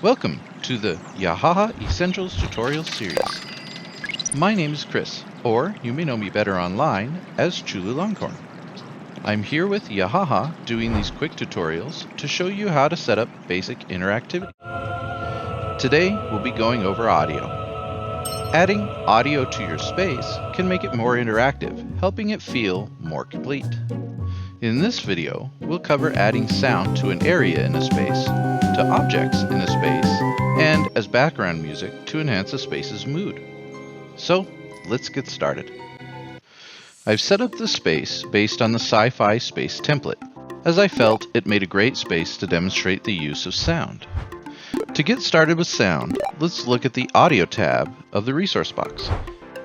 Welcome to the YAHAHA Essentials Tutorial Series. My name is Chris, or you may know me better online as Chulu Longhorn. I'm here with YAHAHA doing these quick tutorials to show you how to set up basic interactivity. Today we'll be going over audio. Adding audio to your space can make it more interactive, helping it feel more complete. In this video, we'll cover adding sound to an area in a space, to objects in a space, and as background music to enhance a space's mood. So, let's get started. I've set up the space based on the sci-fi space template, as I felt it made a great space to demonstrate the use of sound. To get started with sound, let's look at the Audio tab of the resource box.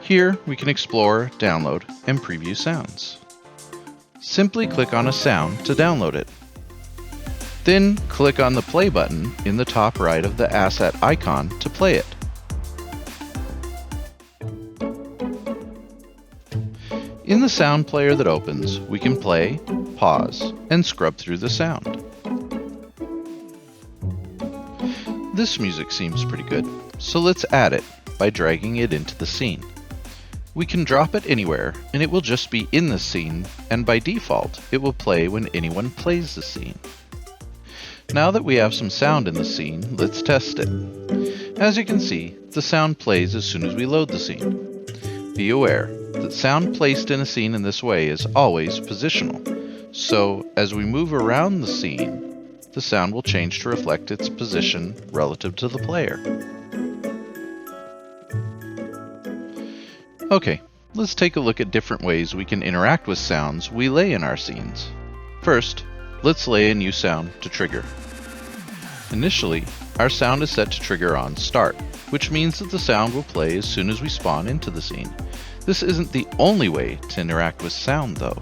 Here, we can explore, download, and preview sounds. Simply click on a sound to download it. Then click on the play button in the top right of the asset icon to play it. In the sound player that opens, we can play, pause, and scrub through the sound. This music seems pretty good, so let's add it by dragging it into the scene. We can drop it anywhere, and it will just be in the scene, and by default, it will play when anyone plays the scene. Now that we have some sound in the scene, let's test it. As you can see, the sound plays as soon as we load the scene. Be aware that sound placed in a scene in this way is always positional, so as we move around the scene, the sound will change to reflect its position relative to the player. Okay, let's take a look at different ways we can interact with sounds we lay in our scenes. First, let's lay a new sound to trigger. Initially, our sound is set to trigger on start, which means that the sound will play as soon as we spawn into the scene. This isn't the only way to interact with sound though.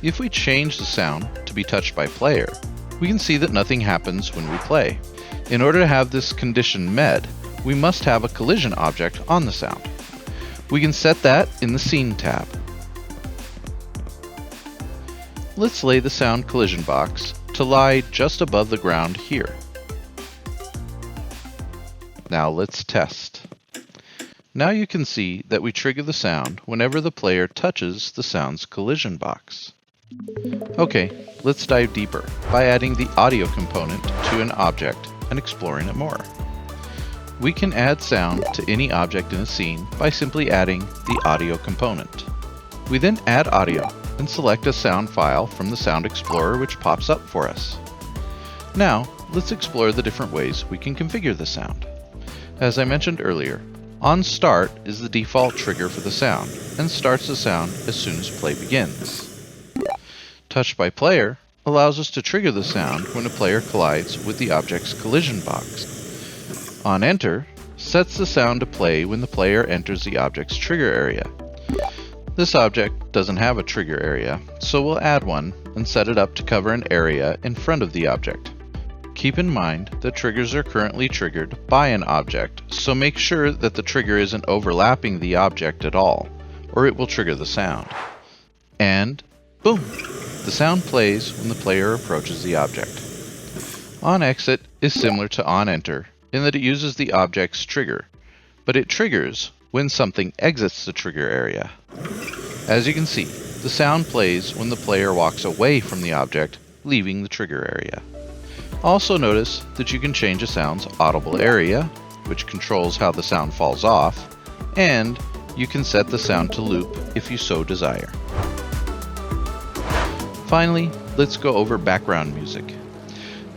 If we change the sound to be touched by player, we can see that nothing happens when we play. In order to have this condition met, we must have a collision object on the sound. We can set that in the Scene tab. Let's lay the sound collision box to lie just above the ground here. Now let's test. Now you can see that we trigger the sound whenever the player touches the sound's collision box. Okay, let's dive deeper by adding the audio component to an object and exploring it more. We can add sound to any object in a scene by simply adding the audio component. We then add audio and select a sound file from the Sound Explorer which pops up for us. Now, let's explore the different ways we can configure the sound. As I mentioned earlier, on start is the default trigger for the sound and starts the sound as soon as play begins. Touch by player allows us to trigger the sound when a player collides with the object's collision box. On enter sets the sound to play when the player enters the object's trigger area. This object doesn't have a trigger area, so we'll add one and set it up to cover an area in front of the object. Keep in mind that triggers are currently triggered by an object, so make sure that the trigger isn't overlapping the object at all, or it will trigger the sound. And boom! The sound plays when the player approaches the object. On exit is similar to on enter in that it uses the object's trigger, but it triggers when something exits the trigger area. As you can see, the sound plays when the player walks away from the object, leaving the trigger area. Also notice that you can change a sound's audible area, which controls how the sound falls off, and you can set the sound to loop if you so desire. Finally, let's go over background music.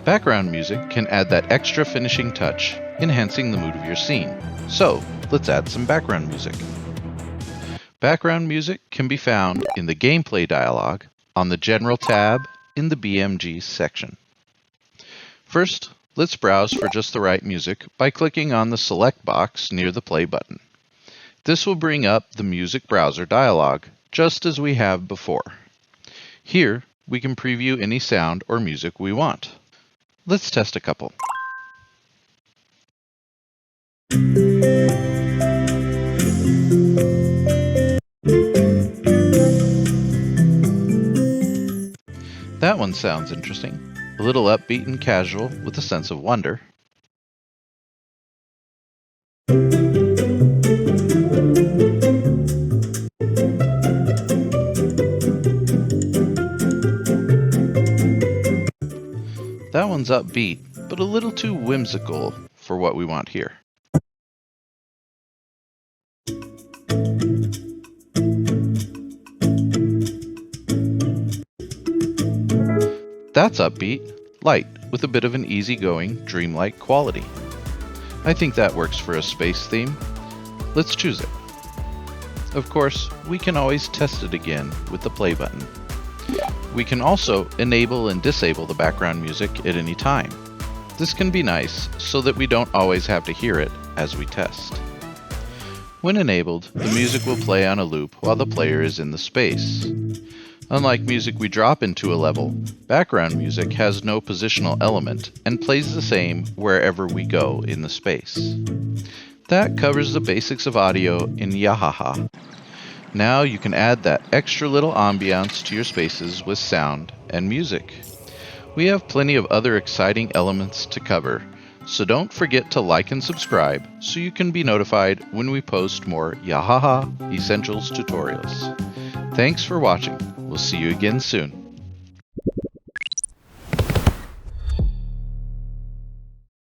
Background music can add that extra finishing touch, enhancing the mood of your scene. So, let's add some background music. Background music can be found in the Gameplay dialog on the General tab in the BMG section. First, let's browse for just the right music by clicking on the Select box near the Play button. This will bring up the Music Browser dialog, just as we have before. Here, we can preview any sound or music we want. Let's test a couple. That one sounds interesting. A little upbeat and casual with a sense of wonder. That one's upbeat, but a little too whimsical for what we want here. That's upbeat, light, with a bit of an easygoing, dreamlike quality. I think that works for a space theme. Let's choose it. Of course, we can always test it again with the play button. We can also enable and disable the background music at any time. This can be nice so that we don't always have to hear it as we test. When enabled, the music will play on a loop while the player is in the space. Unlike music we drop into a level, background music has no positional element and plays the same wherever we go in the space. That covers the basics of audio in YAHAHA. Now you can add that extra little ambiance to your spaces with sound and music. We have plenty of other exciting elements to cover, so don't forget to like and subscribe so you can be notified when we post more YAHAHA Essentials tutorials. Thanks for watching. We'll see you again soon.